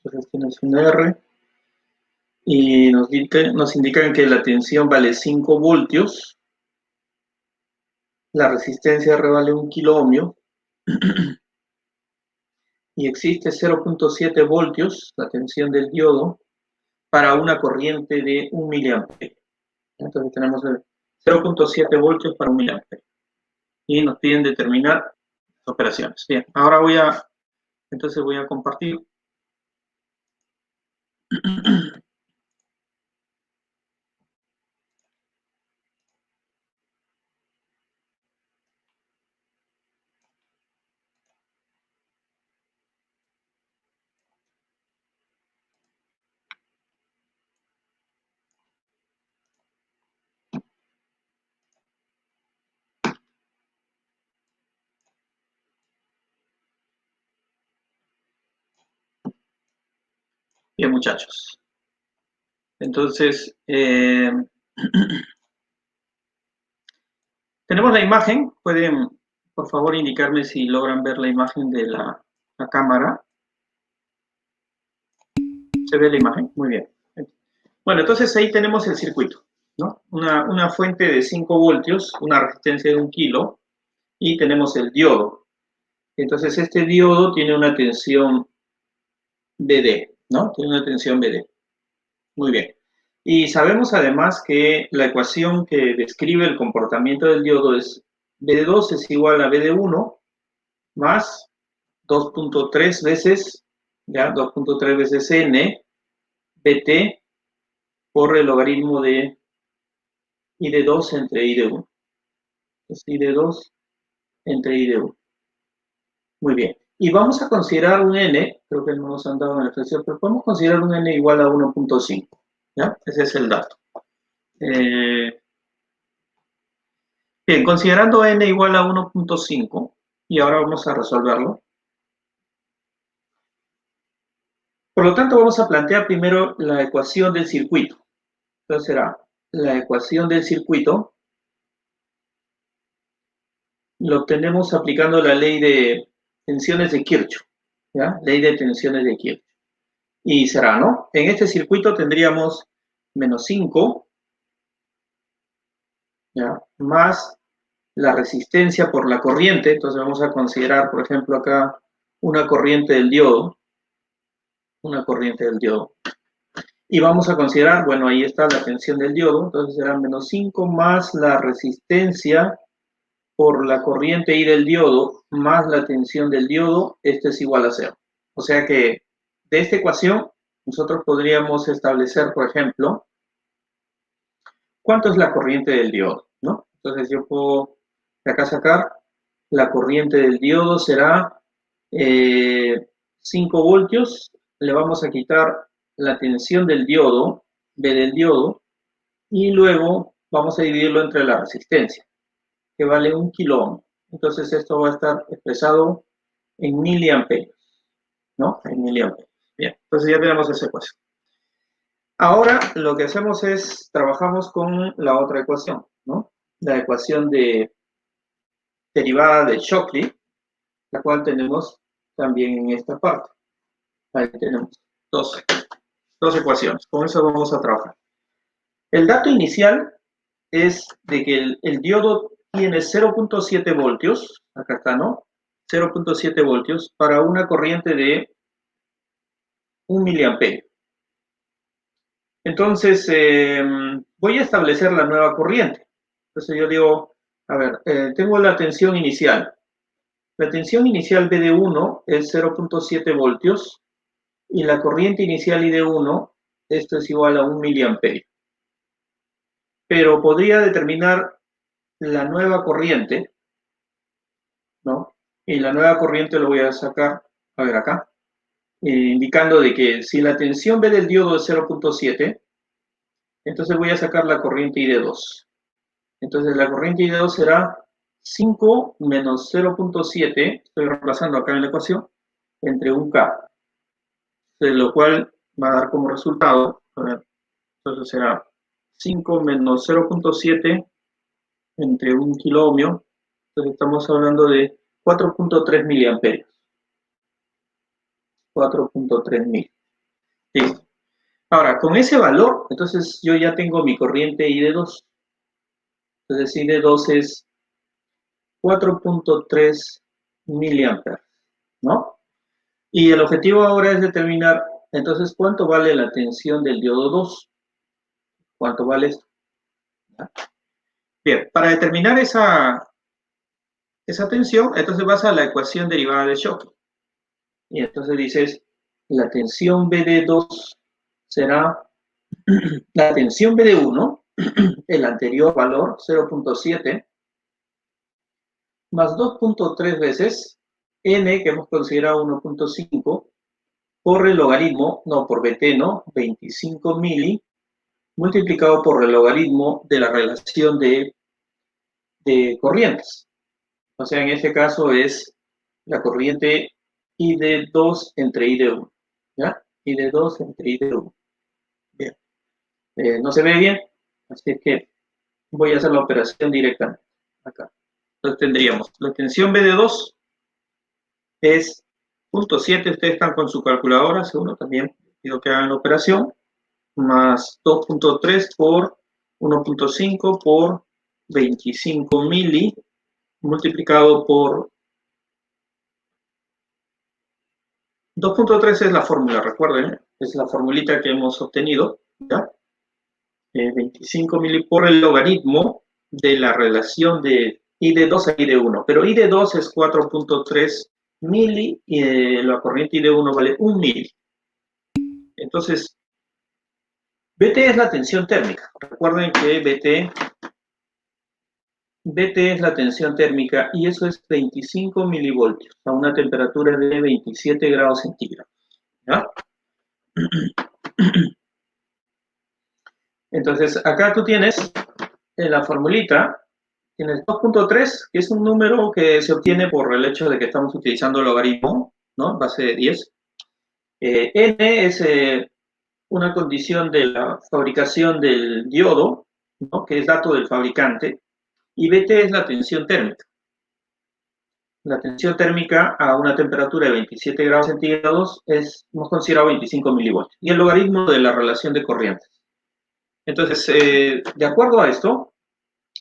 Entonces tienes un R y nos indican que la tensión vale 5 voltios, la resistencia R vale 1 kilo ohmio y existe 0.7 voltios, la tensión del diodo, para una corriente de 1 miliamperio. Entonces tenemos 0.7 voltios para 1 miliamperio. Y nos piden determinar las operaciones. Bien, ahora voy a compartir. Bien, muchachos. Entonces, tenemos la imagen. Pueden, por favor, indicarme si logran ver la imagen de la cámara. ¿Se ve la imagen? Muy bien. Bueno, entonces ahí tenemos el circuito, ¿no? Una fuente de 5 voltios, una resistencia de 1 kilo, y tenemos el diodo. Entonces, este diodo tiene una tensión BD, ¿no? Tiene una tensión BD. Muy bien. Y sabemos además que la ecuación que describe el comportamiento del diodo es BD2 es igual a BD1 más 2.3 veces, ya, 2.3 veces N BT por el logaritmo de I de 2 entre I de 1. Es I de 2 entre I de 1. Muy bien. Y vamos a considerar un N, creo que no nos han dado en la expresión, pero podemos considerar un N igual a 1.5. ¿Ya? Ese es el dato. Bien, considerando N igual a 1.5, y ahora vamos a resolverlo. Por lo tanto, vamos a plantear primero la ecuación del circuito. Entonces será la ecuación del circuito. Lo obtenemos aplicando la ley de tensiones de Kirchhoff. ¿Ya? Ley de tensiones de Kirchhoff. Y será, ¿no? En este circuito tendríamos menos 5, ¿ya? Más la resistencia por la corriente. Entonces vamos a considerar, por ejemplo, acá una corriente del diodo. Una corriente del diodo. Y vamos a considerar, bueno, ahí está la tensión del diodo. Entonces será menos 5 más la resistencia por la corriente I del diodo más la tensión del diodo. Esto es igual a 0. O sea que de esta ecuación nosotros podríamos establecer, por ejemplo, ¿cuánto es la corriente del diodo? ¿No? Entonces yo puedo de acá sacar la corriente del diodo será 5 voltios. Le vamos a quitar la tensión del diodo, B del diodo, y luego vamos a dividirlo entre la resistencia, que vale 1 kilo ohm. Entonces esto va a estar expresado en miliamperios, ¿no? En miliamperios. Bien, entonces ya tenemos esa ecuación. Ahora lo que hacemos es, trabajamos con la otra ecuación, ¿no? La ecuación de derivada de Shockley, la cual tenemos también en esta parte. Ahí tenemos dos ecuaciones. Con eso vamos a trabajar. El dato inicial es de que el diodo tiene 0.7 voltios, acá está, ¿no? 0.7 voltios para una corriente de 1 miliamperio. Entonces, voy a establecer la nueva corriente. Entonces yo digo, a ver, tengo la tensión inicial. La tensión inicial B de 1 es 0.7 voltios y la corriente inicial I de 1, esto es igual a 1 miliamperio. Pero podría determinar la nueva corriente, ¿no? Y la nueva corriente lo voy a sacar, a ver acá, indicando de que si la tensión B del diodo es 0.7, entonces voy a sacar la corriente I de 2. Entonces la corriente I de 2 será 5 menos 0.7, estoy reemplazando acá en la ecuación, entre 1K. De lo cual va a dar como resultado, a ver, entonces será 5 menos 0.7 entre 1 kilo ohmio. Entonces estamos hablando de 4.3 miliamperios. 4.3 mil. Listo. Ahora, con ese valor, entonces yo ya tengo mi corriente I de 2. Entonces I de 2 es 4.3 miliamperes, ¿no? Y el objetivo ahora es determinar, entonces, ¿cuánto vale la tensión del diodo 2? ¿Cuánto vale esto? Bien, para determinar esa tensión, entonces vas a la ecuación derivada de Schottky. Y entonces dices, la tensión B de 2 será la tensión B de 1, el anterior valor, 0.7, más 2.3 veces n, que hemos considerado 1.5, por el logaritmo, no, por BT, ¿no? 25 mili, multiplicado por el logaritmo de la relación de corrientes. O sea, en este caso es la corriente I de 2 entre I de 1. ¿Ya? I de 2 entre I de 1. Bien. No se ve bien, así que voy a hacer la operación directamente. Acá. Entonces tendríamos la tensión B de 2 es 0.7, ustedes están con su calculadora, seguro también pido que hagan la operación, más 2.3 por 1.5 por 25 mili, multiplicado por 2.3 es la fórmula, recuerden, es la formulita que hemos obtenido, ¿ya? 25 mili por el logaritmo de la relación de I de 2 a I de 1, pero I de 2 es 4.3 mili y la corriente I de 1 vale 1 mili. Entonces, BT es la tensión térmica. Recuerden que BT es la tensión térmica y eso es 25 milivoltios a una temperatura de 27 grados centígrados. ¿Ya? Entonces, acá tú tienes en la formulita, tienes 2.3, que es un número que se obtiene por el hecho de que estamos utilizando el logaritmo, ¿no? Base de 10. N es una condición de la fabricación del diodo, ¿no? Que es dato del fabricante, y BT es la tensión térmica. La tensión térmica a una temperatura de 27 grados centígrados hemos considerado 25 milivoltios, y el logaritmo de la relación de corrientes. Entonces, de acuerdo a esto,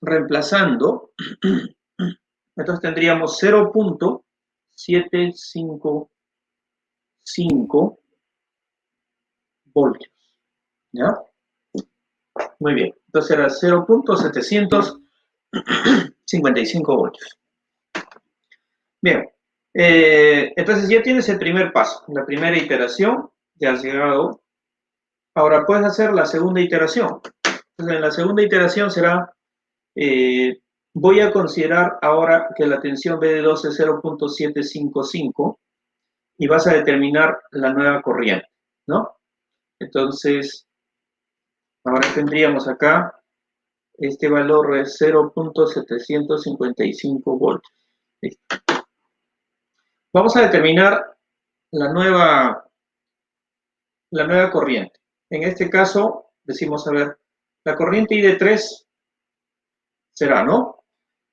reemplazando, entonces tendríamos 0.755 voltios, ¿ya? Muy bien, entonces era 0.755 voltios. Bien, entonces ya tienes el primer paso, la primera iteración, ya has llegado. Ahora puedes hacer la segunda iteración. Entonces, en la segunda iteración será, voy a considerar ahora que la tensión B de 2 es 0.755 y vas a determinar la nueva corriente, ¿no? Entonces, ahora tendríamos acá, este valor es 0.755 voltios. Listo. Vamos a determinar la nueva corriente. En este caso, decimos, a ver, la corriente I de 3 será, ¿no?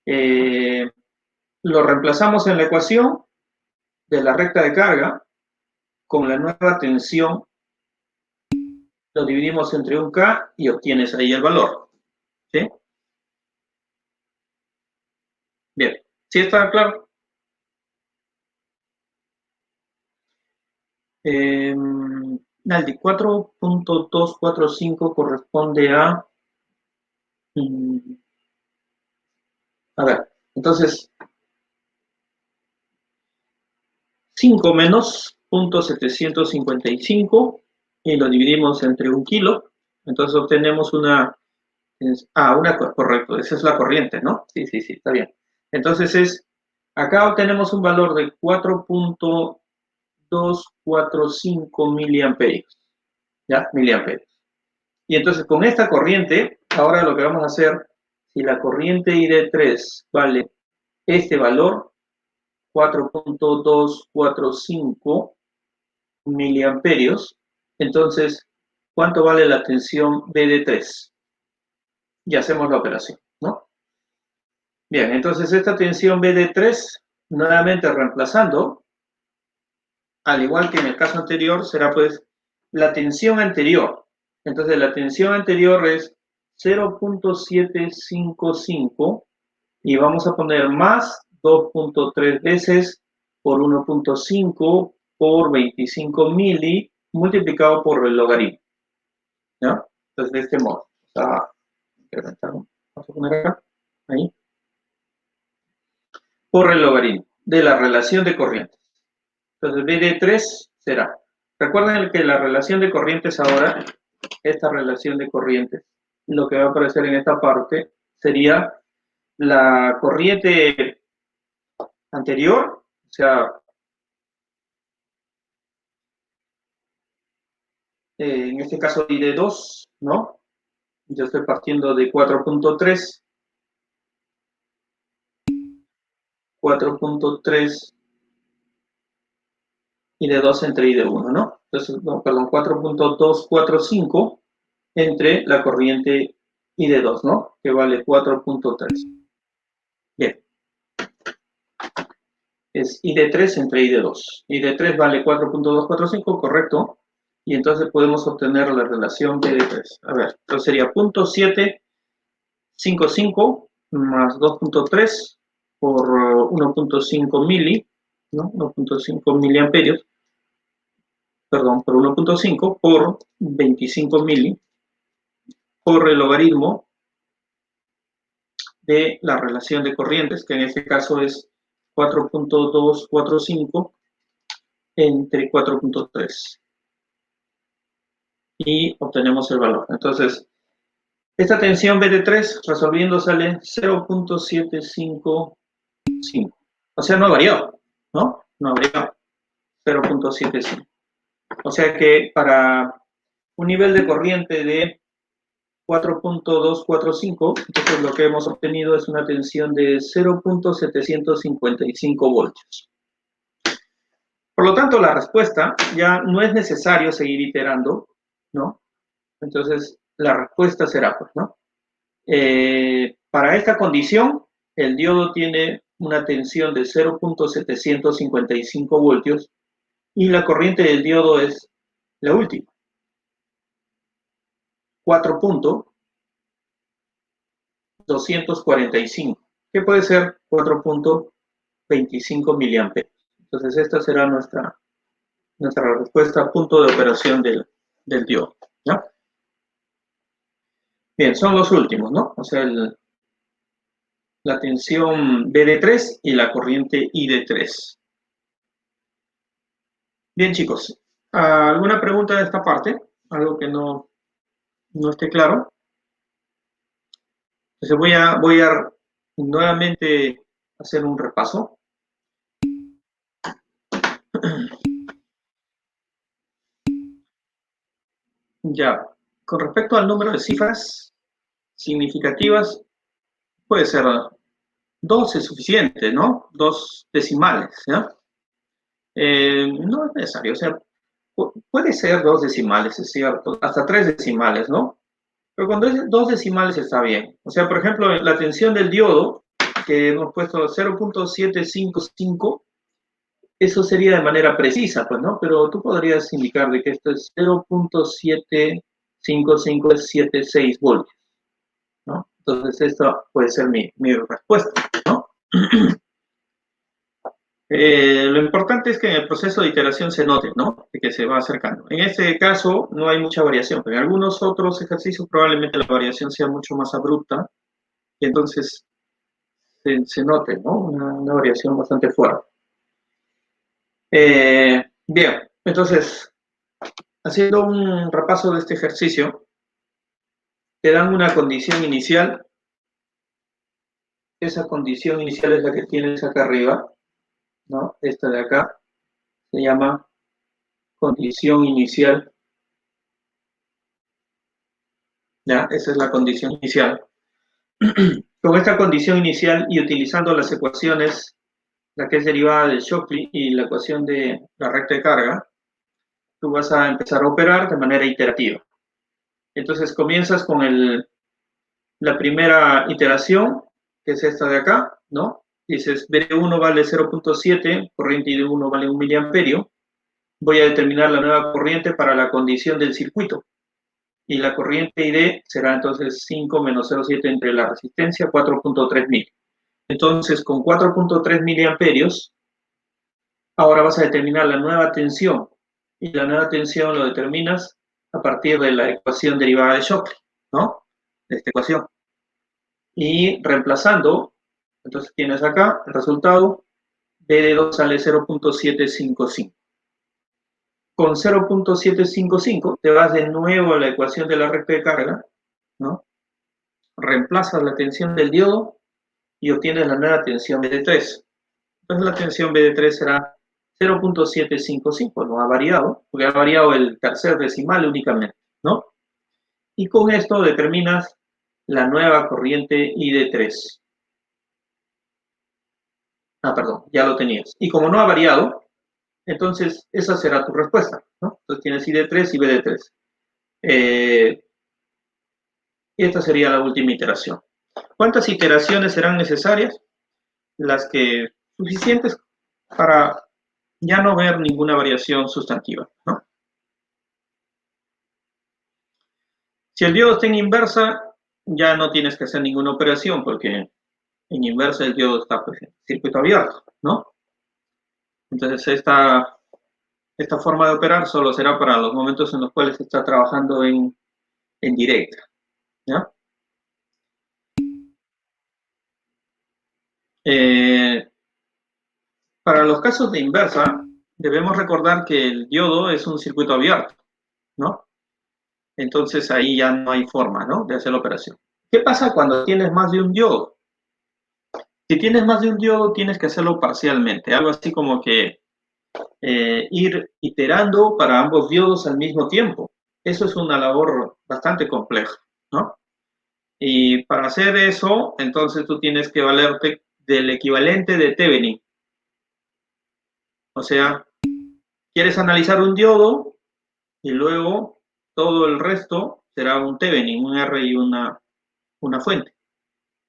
Lo reemplazamos en la ecuación de la recta de carga con la nueva tensión, lo dividimos entre un K y obtienes ahí el valor. ¿Sí? Bien, ¿sí está claro? Naldi, 4.245 corresponde a... a ver, entonces 5 menos 0.755 y lo dividimos entre un kilo, entonces obtenemos una... correcto, esa es la corriente, ¿no? Sí, está bien. Entonces acá obtenemos un valor de 4.245 miliamperios, ¿ya? Miliamperios. Y entonces con esta corriente, ahora lo que vamos a hacer, si la corriente I de 3 vale este valor, 4.245 miliamperios, entonces, ¿cuánto vale la tensión B de 3? Y hacemos la operación, ¿no? Bien, entonces esta tensión B de 3, nuevamente reemplazando, al igual que en el caso anterior, será pues la tensión anterior. Entonces la tensión anterior es 0.755 y vamos a poner más 2.3 veces por 1.5 por 25 mili multiplicado por el logaritmo. ¿Ya? Entonces de este modo. Vamos a poner acá, ahí. Por el logaritmo de la relación de corrientes. Entonces B de 3 será. Recuerden que la relación de corrientes ahora, esta relación de corrientes, lo que va a aparecer en esta parte sería la corriente anterior, o sea, en este caso I de 2, ¿no? Yo estoy partiendo de 4.3, 4.3 y de 2 entre I de 1, ¿no? Entonces, no, perdón, 4.245 entre la corriente I de 2, ¿no? Que vale 4.3. Bien. Es I de 3 entre I de 2. I de 3 vale 4.245, correcto. Y entonces podemos obtener la relación B de 3. A ver, entonces sería 0.755 más 2.3 por 1.5 mili, ¿no? 1.5 miliamperios, perdón, por 1.5 por 25 mili por el logaritmo de la relación de corrientes, que en este caso es 4.245 entre 4.3. Y obtenemos el valor. Entonces, esta tensión B de 3 resolviendo sale 0.755. O sea, no ha variado, ¿no? No ha variado. 0.75. O sea que para un nivel de corriente de 4.245, entonces lo que hemos obtenido es una tensión de 0.755 voltios. Por lo tanto, la respuesta ya no es necesario seguir iterando, ¿no? Entonces, la respuesta será, pues, ¿no? Para esta condición, el diodo tiene una tensión de 0.755 voltios y la corriente del diodo es la última, 4.245, que puede ser 4.25 miliamperios. Entonces, esta será nuestra respuesta, punto de operación del diodo, ¿no? Bien, son los últimos, ¿no? O sea, la tensión B de 3 y la corriente I de 3. Bien, chicos, ¿alguna pregunta de esta parte? ¿Algo que no esté claro? Entonces voy a nuevamente hacer un repaso. Ya, con respecto al número de cifras significativas, puede ser 2 es suficiente, ¿no? 2 decimales, ¿ya? No es necesario, o sea, puede ser 2 decimales, es cierto, hasta 3 decimales, ¿no? Pero cuando es 2 decimales está bien. O sea, por ejemplo, la tensión del diodo, que hemos puesto 0.755, eso sería de manera precisa, pues, ¿no? Pero tú podrías indicar de que esto es 0.75576 voltios, ¿no? Entonces, esta puede ser mi respuesta, ¿no? Lo importante es que en el proceso de iteración se note, ¿no? De que se va acercando. En este caso no hay mucha variación, pero en algunos otros ejercicios probablemente la variación sea mucho más abrupta y entonces se note, ¿no? Una variación bastante fuerte. Bien, entonces, haciendo un repaso de este ejercicio, te dan una condición inicial. Esa condición inicial es la que tienes acá arriba, ¿no? Esta de acá se llama condición inicial. ¿Ya? Esa es la condición inicial. Con esta condición inicial y utilizando las ecuaciones, la que es derivada del Shockley y la ecuación de la recta de carga, tú vas a empezar a operar de manera iterativa. Entonces comienzas con la primera iteración, que es esta de acá, ¿no? Dices, B1 vale 0.7, corriente I de 1 vale 1 miliamperio. voy a determinar la nueva corriente para la condición del circuito. Y la corriente ID será entonces 5 menos 0,7 entre la resistencia, 4.3 mil. Entonces, con 4.3 miliamperios, ahora vas a determinar la nueva tensión. Y la nueva tensión lo determinas a partir de la ecuación derivada de Shockley, ¿no? De esta ecuación. Y reemplazando, entonces tienes acá el resultado, B de 2 sale 0.755. Con 0.755 te vas de nuevo a la ecuación de la recta de carga, ¿no? Reemplazas la tensión del diodo y obtienes la nueva tensión BD3. Entonces la tensión BD3 será 0.755, no ha variado, porque ha variado el tercer decimal únicamente, ¿no? Y con esto determinas la nueva corriente ID3. Ah, perdón, ya lo tenías. Y como no ha variado, entonces esa será tu respuesta, ¿no? Entonces tienes ID3 y BD3. Y esta sería la última iteración. ¿Cuántas iteraciones serán necesarias? Las que suficientes para ya no ver ninguna variación sustantiva, ¿no? Si el diodo está en inversa, ya no tienes que hacer ninguna operación porque en inversa el diodo está pues, en circuito abierto, ¿no? Entonces esta forma de operar solo será para los momentos en los cuales se está trabajando en directa, ¿ya? Para los casos de inversa, debemos recordar que el diodo es un circuito abierto, ¿no? Entonces ahí ya no hay forma, ¿no?, de hacer la operación. ¿Qué pasa cuando tienes más de un diodo? Si tienes más de un diodo, tienes que hacerlo parcialmente, algo así como que ir iterando para ambos diodos al mismo tiempo. Eso es una labor bastante compleja, ¿no? Y para hacer eso, entonces tú tienes que valerte del equivalente de Thevenin. O sea, quieres analizar un diodo y luego todo el resto será un Thevenin, un R y una fuente.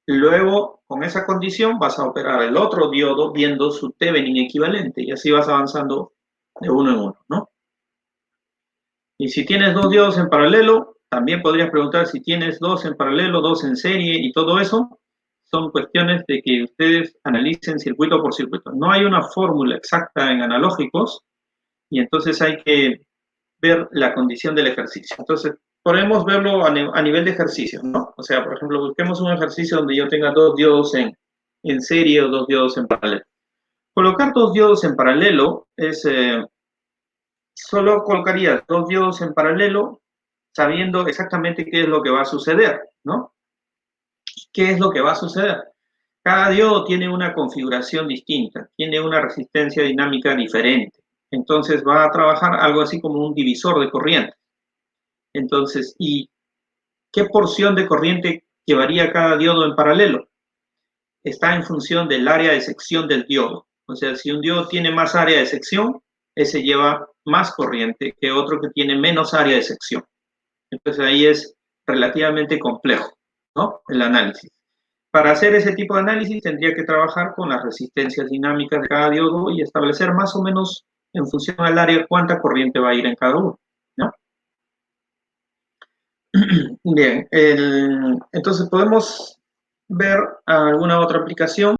Luego, con esa condición, vas a operar el otro diodo viendo su Thevenin equivalente y así vas avanzando de uno en uno, ¿no? Y si tienes dos diodos en paralelo, también podrías preguntar si tienes dos en paralelo, dos en serie y todo eso. Son cuestiones de que ustedes analicen circuito por circuito. No hay una fórmula exacta en analógicos y entonces hay que ver la condición del ejercicio. Entonces, podemos verlo a nivel de ejercicio, ¿no? O sea, por ejemplo, busquemos un ejercicio donde yo tenga dos diodos en serie o dos diodos en paralelo. Colocar dos diodos en paralelo es... solo colocaría dos diodos en paralelo sabiendo exactamente qué es lo que va a suceder, ¿no? ¿Qué es lo que va a suceder? Cada diodo tiene una configuración distinta, tiene una resistencia dinámica diferente. Entonces va a trabajar algo así como un divisor de corriente. Entonces, ¿y qué porción de corriente llevaría cada diodo en paralelo? Está en función del área de sección del diodo. O sea, si un diodo tiene más área de sección, ese lleva más corriente que otro que tiene menos área de sección. Entonces ahí es relativamente complejo, ¿no?, el análisis. Para hacer ese tipo de análisis tendría que trabajar con las resistencias dinámicas de cada diodo y establecer más o menos en función del área cuánta corriente va a ir en cada uno, ¿no? Bien, entonces podemos ver alguna otra aplicación.